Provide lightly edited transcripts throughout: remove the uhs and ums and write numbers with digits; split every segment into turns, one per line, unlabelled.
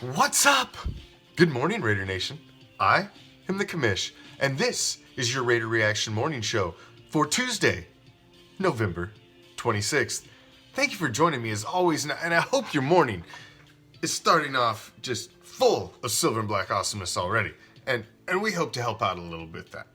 What's up? Good morning, Raider Nation. I am the Commish, and this is your Raider Reaction Morning Show for Tuesday, November 26th. Thank you for joining me as always, and I hope your morning is starting off just full of silver and black awesomeness already, and we hope to help out a little bit that.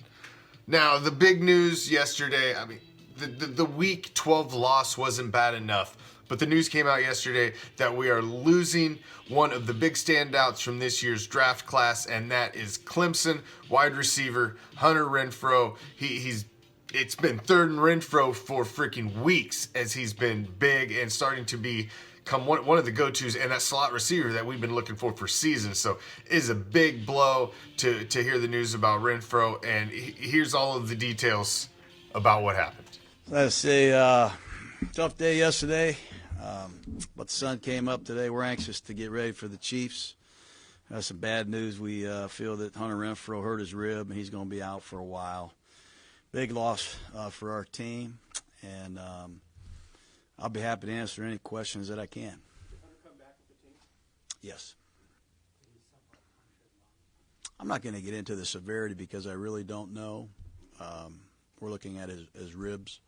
Now, the big news yesterday, I mean, the Week 12 loss wasn't bad enough, but the news came out yesterday that we are losing one of the big standouts from this year's draft class, and that is Clemson wide receiver Hunter Renfrow. It's been third and Renfrow for freaking weeks as he's been big and starting to become one of the go-tos and that slot receiver that we've been looking for seasons. So it is a big blow to hear the news about Renfrow, and here's all of the details about what happened.
Let's say tough day yesterday, but the sun came up today. We're anxious to get ready for the Chiefs. That's some bad news. We feel that Hunter Renfrow hurt his rib, and he's going to be out for a while. Big loss for our team, and I'll be happy to answer any questions that I can. Did Hunter come back with the team? Yes. I'm not going to get into the severity because I really don't know. We're looking at his ribs,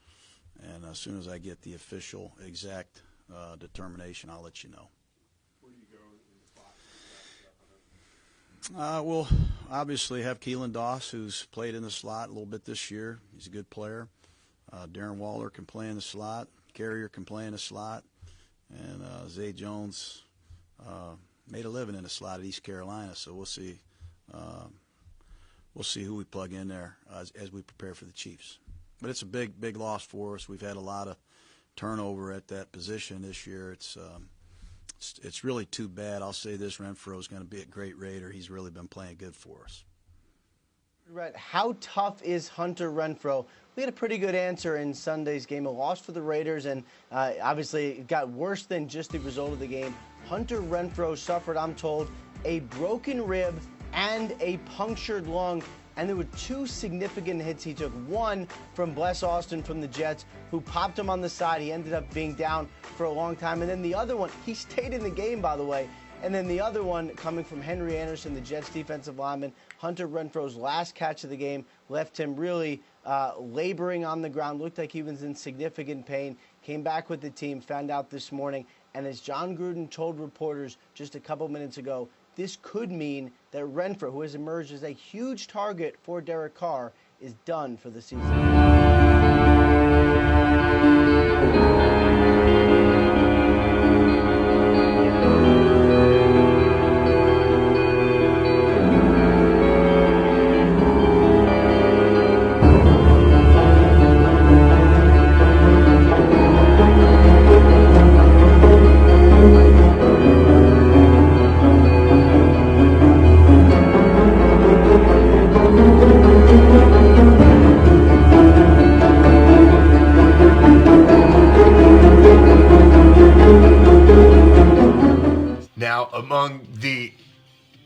and as soon as I get the official exact determination, I'll let you know.
Where do you go in the slot?
We'll obviously have Keelan Doss, who's played in the slot a little bit this year. He's a good player. Darren Waller can play in the slot. Carrier can play in the slot. And Zay Jones made a living in the slot at East Carolina, so we'll see. We'll see who we plug in there as we prepare for the Chiefs. But it's a big loss for us. We've had a lot of turnover at that position this year. It's really too bad. I'll say this: Renfrow is going to be a great Raider. He's really been playing good for us.
Right. How tough is Hunter Renfrow? We had a pretty good answer in Sunday's game. A loss for the Raiders, and obviously it got worse than just the result of the game. Hunter Renfrow suffered, I'm told, a broken rib and a punctured lung, and there were two significant hits he took. One from Bless Austin from the Jets, who popped him on the side. He ended up being down for a long time. And then the other one, he stayed in the game, by the way. And then the other one coming from Henry Anderson, the Jets defensive lineman. Hunter Renfrow's last catch of the game left him really laboring on the ground. Looked like he was in significant pain. Came back with the team, found out this morning. And as John Gruden told reporters just a couple minutes ago, this could mean that Renfrow, who has emerged as a huge target for Derek Carr, is done for the season.
Now,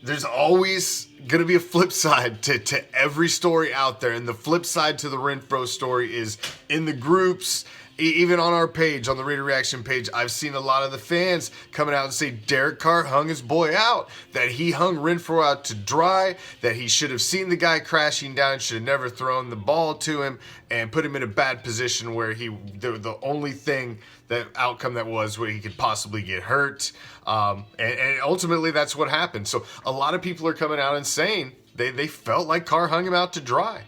there's always going to be a flip side to every story out there. And the flip side to the Renfrow story is in the groups, even on our page, on the Raider Reaction page, I've seen a lot of the fans coming out and say Derek Carr hung his boy out, that he hung Renfrow out to dry, that he should have seen the guy crashing down, should have never thrown the ball to him, and put him in a bad position where the only thing, that outcome that was where he could possibly get hurt. And ultimately that's what happened. So a lot of people are coming out and saying they felt like Carr hung him out to dry.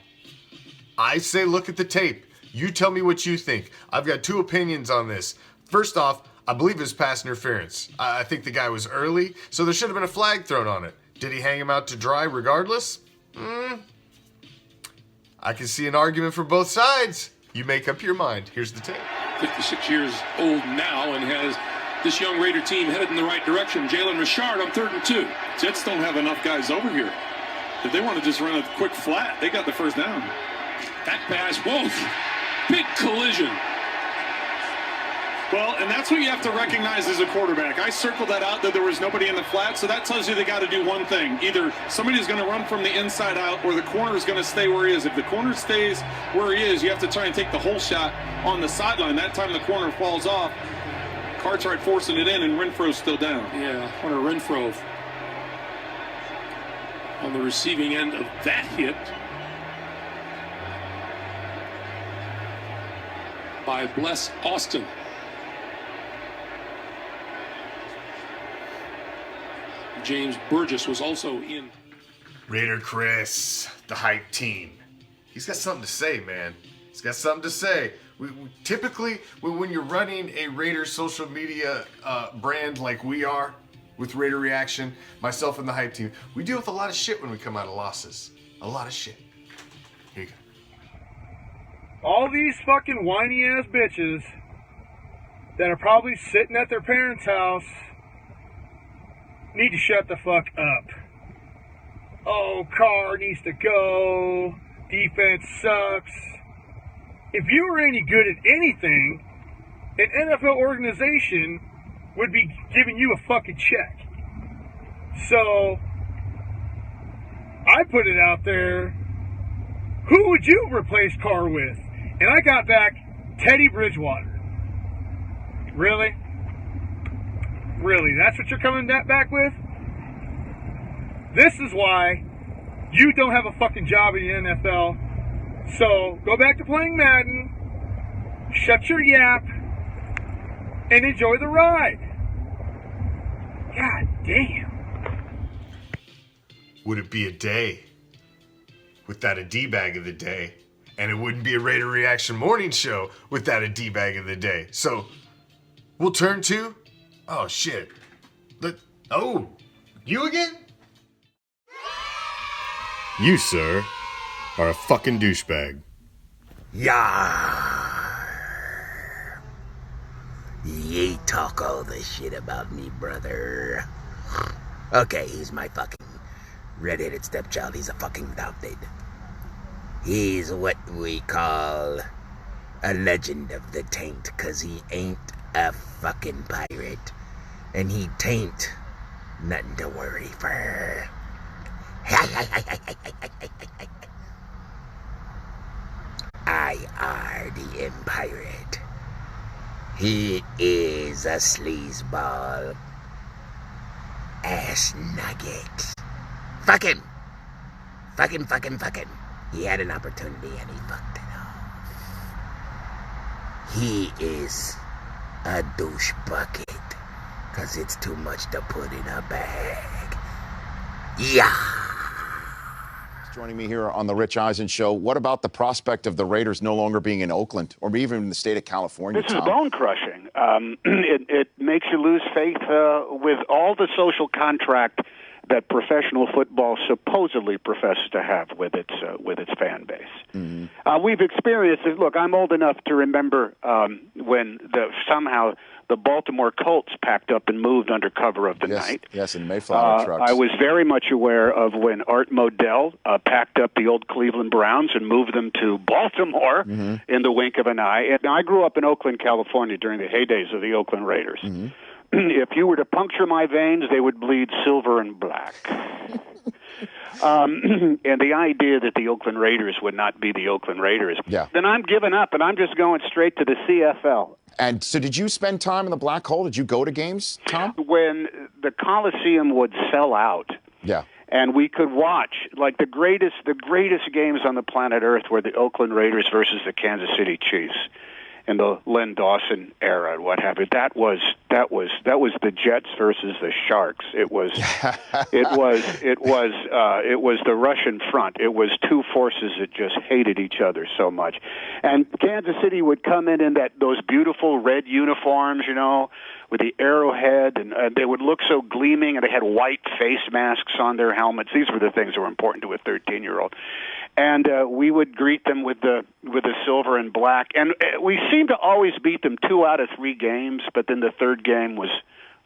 I say look at the tape. You tell me what you think. I've got two opinions on this. First off, I believe it was pass interference. I think the guy was early, so there should have been a flag thrown on it. Did he hang him out to dry regardless? I can see an argument for both sides. You make up your mind. Here's the tape.
56 years old now and has this young Raider team headed in the right direction. Jalen Richard on 3rd and 2.
Jets don't have enough guys over here. If they want to just run a quick flat, they got the first down.
That pass, whoa, big collision.
Well, and that's what you have to recognize as a quarterback. I circled that out, that there was nobody in the flat, so that tells you they got to do one thing. Either somebody's going to run from the inside out or the corner is going to stay where he is. If the corner stays where he is, you have to try and take the whole shot on the sideline. That time the corner falls off. Carr tried forcing it in, and Renfro's still down.
Yeah, Hunter Renfrow on the receiving end of that hit by Bless Austin. James Burgess was also in.
Raider Chris, the hype team. He's got something to say, man. He's got something to say. We typically, when you're running a Raider social media brand like we are with Raider Reaction, myself and the hype team, we deal with a lot of shit when we come out of losses. A lot of shit. Here you go.
All these fucking whiny ass bitches that are probably sitting at their parents' house need to shut the fuck up. Oh, Carr needs to go. Defense sucks. If you were any good at anything, an NFL organization would be giving you a fucking check. So, I put it out there, who would you replace Carr with? And I got back Teddy Bridgewater. Really? Really? That's what you're coming back with? This is why you don't have a fucking job in the NFL. So, go back to playing Madden, shut your yap, and enjoy the ride. God damn.
Would it be a day without a D-bag of the day? And it wouldn't be a Raider Reaction morning show without a D-bag of the day. So, we'll turn to... Oh, shit. Oh, you again? You, sir, are a fucking douchebag.
Yar. Ye talk all the shit about me, brother. Okay, he's my fucking red-headed stepchild. He's a fucking adopted. He's what we call a legend of the taint, 'cause he ain't a fucking pirate. And he tain't nothing to worry for. I are the Empirate. He is a sleazeball. Ass nugget. Fuck him. Fuck him. He had an opportunity and he fucked it off. He is a douche bucket. 'Cause it's too much to put in a bag. Yeah.
Joining me here on the Rich Eisen Show, what about the prospect of the Raiders no longer being in Oakland or even in the state of California?
This is bone crushing. It makes you lose faith with all the social contract that professional football supposedly professes to have with its fan base. Mm-hmm. We've experienced it. Look, I'm old enough to remember when somehow the Baltimore Colts packed up and moved under cover of the night.
Yes, in Mayflower trucks.
I was very much aware of when Art Modell packed up the old Cleveland Browns and moved them to Baltimore in the wink of an eye. And I grew up in Oakland, California during the heydays of the Oakland Raiders. Mm-hmm. If you were to puncture my veins, they would bleed silver and black. And the idea that the Oakland Raiders would not be the Oakland Raiders, then I'm giving up and I'm just going straight to the CFL.
And so did you spend time in the black hole? Did you go to games, Tom?
When the Coliseum would sell out.
Yeah.
And we could watch, like the greatest games on the planet Earth were the Oakland Raiders versus the Kansas City Chiefs in the Len Dawson era and what have you. That was the Jets versus the Sharks. It was the Russian front. It was two forces that just hated each other so much. And Kansas City would come in those beautiful red uniforms, you know, with the arrowhead, and they would look so gleaming, and they had white face masks on their helmets. These were the things that were important to a 13-year-old. And we would greet them with the silver and black. And we seemed to always beat them 2 out of 3 games, but then the third game was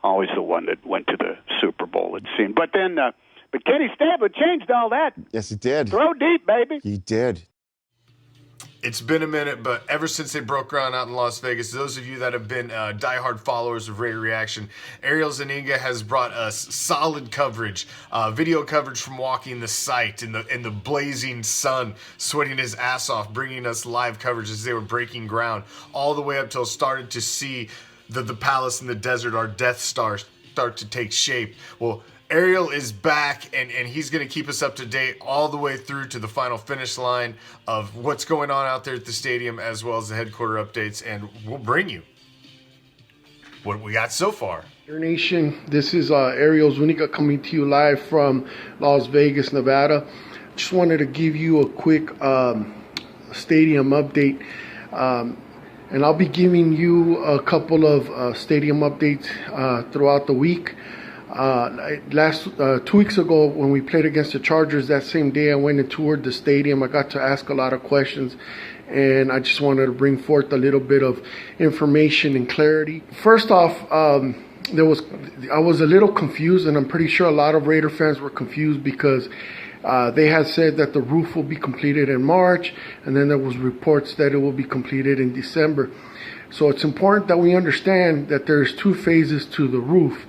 always the one that went to the Super Bowl, it seemed. But then, but Kenny Stabler changed all that.
Yes, he did.
Throw deep, baby.
He did.
It's been a minute, but ever since they broke ground out in Las Vegas, those of you that have been diehard followers of Raider Reaction, Ariel Zuniga has brought us solid coverage, video coverage from walking the site in the blazing sun, sweating his ass off, bringing us live coverage as they were breaking ground, all the way up till started to see the palace in the desert, our Death Star, start to take shape. Well, Ariel is back, and he's going to keep us up to date all the way through to the final finish line of what's going on out there at the stadium, as well as the headquarter updates, and we'll bring you what we got so far.
Raider Nation, this is Ariel Zuniga coming to you live from Las Vegas, Nevada. Just wanted to give you a quick stadium update, and I'll be giving you a couple of stadium updates throughout the week. 2 weeks ago when we played against the Chargers, that same day I went and toured the stadium. I got to ask a lot of questions, and I just wanted to bring forth a little bit of information and clarity. First off, I was a little confused, and I'm pretty sure a lot of Raider fans were confused because they had said that the roof will be completed in March, and then there was reports that it will be completed in December. So it's important that we understand that there's 2 phases to the roof.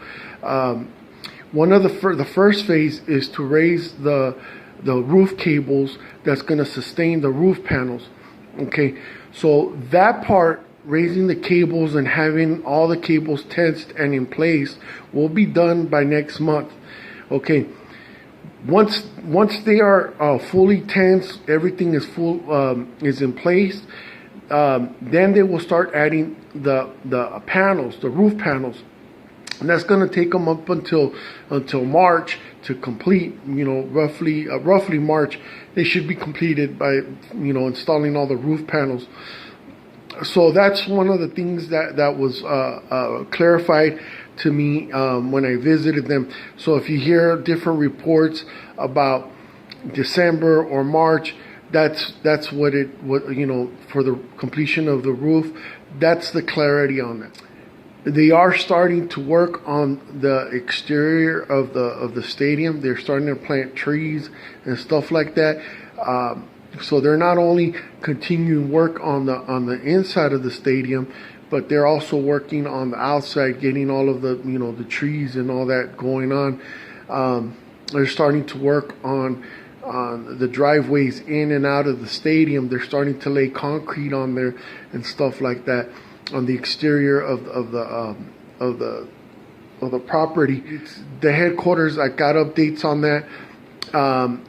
One of the first phase is to raise the roof cables that's going to sustain the roof panels. Okay, so that part, raising the cables and having all the cables tensed and in place, will be done by next month. Okay, once they are fully tensed, everything is in place. Then they will start adding the panels, the roof panels. And that's going to take them up until March to complete. Roughly March, they should be completed by installing all the roof panels. So that's one of the things that was clarified to me when I visited them. So if you hear different reports about December or March, that's what for the completion of the roof. That's the clarity on that. They are starting to work on the exterior of the stadium. They're starting to plant trees and stuff like that. So they're not only continuing work on the inside of the stadium, but they're also working on the outside, getting all of the trees and all that going on. They're starting to work on the driveways in and out of the stadium. They're starting to lay concrete on there and stuff like that, on the exterior of the property. The headquarters, I got updates on that.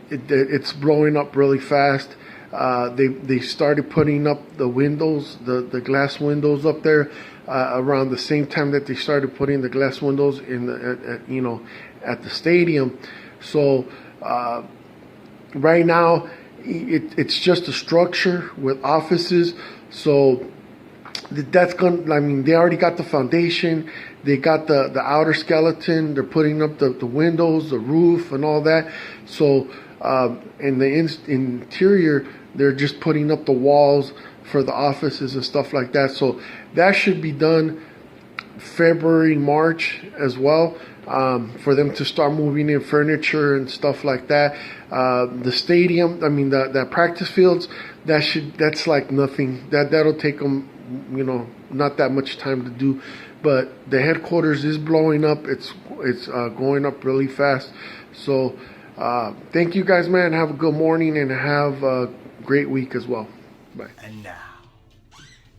It's blowing up really fast. They started putting up the windows, the glass windows up there around the same time that they started putting the glass windows in at the stadium. So right now it's just a structure with offices. So that's they already got the foundation. They got the outer skeleton. They're putting up the windows, the roof, and all that. So in the interior, they're just putting up the walls for the offices and stuff like that. So that should be done February, March as well, for them to start moving in furniture and stuff like that. The stadium, the practice fields, that's like nothing. That'll take them, not that much time to do. But the headquarters is blowing up. It's going up really fast. So thank you guys, man. Have a good morning and have a great week as well. Bye.
And now,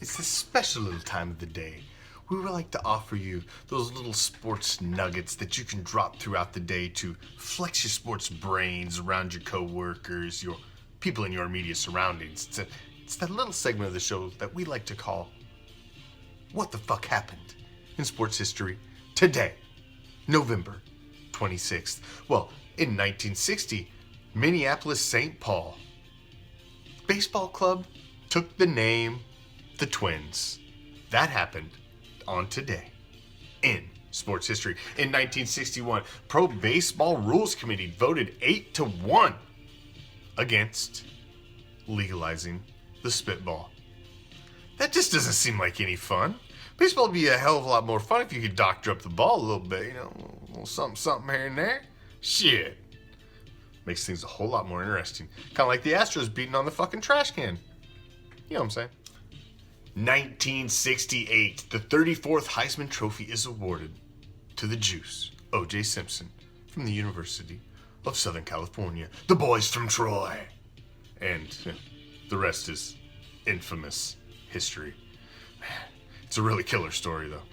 it's the special little time of the day. We would like to offer you those little sports nuggets that you can drop throughout the day to flex your sports brains around your coworkers, your people in your immediate surroundings. It's that little segment of the show that we like to call What the Fuck Happened in Sports History Today, November 26th. Well, in 1960, Minneapolis St. Paul Baseball Club took the name the Twins. That happened on today in sports history. In 1961, Pro Baseball Rules Committee voted 8-1 against legalizing the spitball. That just doesn't seem like any fun. Baseball would be a hell of a lot more fun if you could doctor up the ball a little bit, a little something here and there. Shit. Makes things a whole lot more interesting. Kind of like the Astros beating on the fucking trash can. You know what I'm saying? 1968, the 34th Heisman Trophy is awarded to the Juice, O.J. Simpson, from the University of Southern California. The boys from Troy. And the rest is infamous history. Man, it's a really killer story, though.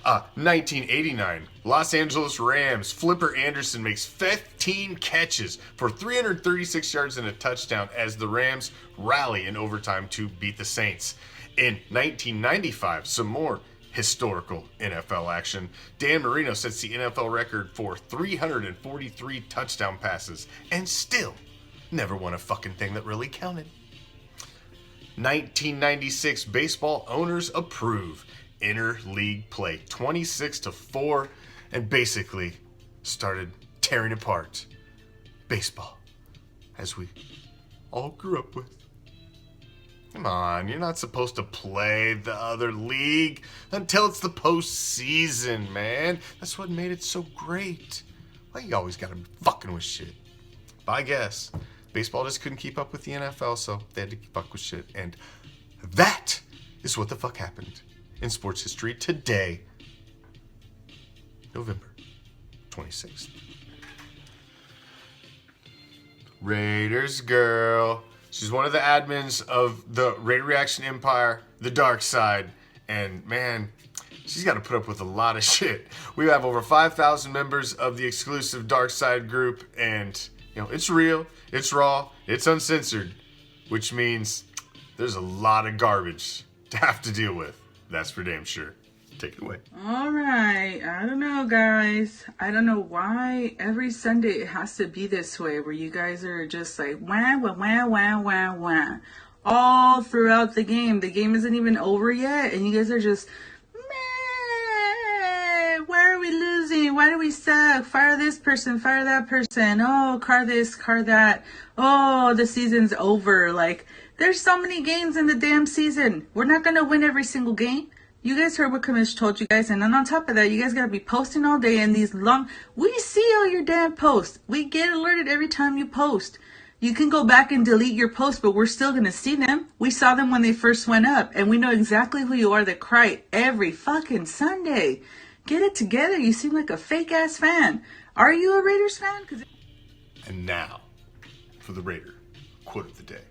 1989, Los Angeles Rams. Flipper Anderson makes 15 catches for 336 yards and a touchdown as the Rams rally in overtime to beat the Saints. In 1995, some more historical NFL action. Dan Marino sets the NFL record for 343 touchdown passes and still never won a fucking thing that really counted. 1996, baseball owners approve interleague play 26-4 and basically started tearing apart baseball as we all grew up with. Come on, you're not supposed to play the other league until it's the postseason, man. That's what made it so great. Why you always gotta be fucking with shit? But I guess baseball just couldn't keep up with the NFL, so they had to fuck with shit. And that is what the fuck happened in sports history today, November 26th. Raiders girl. She's one of the admins of the Raider Reaction Empire, the dark side. And man, she's got to put up with a lot of shit. We have over 5,000 members of the exclusive dark side group. And, you know, it's real, it's raw, it's uncensored. Which means there's a lot of garbage to have to deal with. That's for damn sure. Take it away.
All right. I don't know, guys. I don't know why every Sunday it has to be this way, where you guys are just like, wah, wah, wah, wah, wah, wah, all throughout the game. The game isn't even over yet, and you guys are just, meh, why are we losing? Why do we suck? Fire this person, fire that person. Oh, car this, car that. Oh, the season's over. Like, there's so many games in the damn season. We're not going to win every single game. You guys heard what Commish told you guys, and then on top of that, you guys gotta be posting all day in these long... We see all your damn posts. We get alerted every time you post. You can go back and delete your posts, but we're still gonna see them. We saw them when they first went up, and we know exactly who you are that cry every fucking Sunday. Get it together. You seem like a fake-ass fan. Are you a Raiders fan?
And now, for the Raider quote of the day.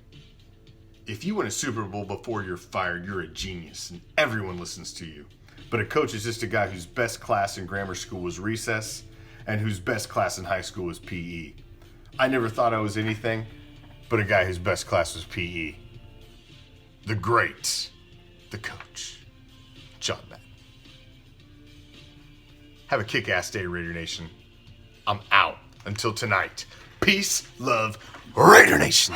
If you win a Super Bowl before you're fired, you're a genius and everyone listens to you. But a coach is just a guy whose best class in grammar school was recess and whose best class in high school was PE. I never thought I was anything but a guy whose best class was PE. The great, the coach, John Madden. Have a kick-ass day, Raider Nation. I'm out until tonight. Peace, love, Raider Nation.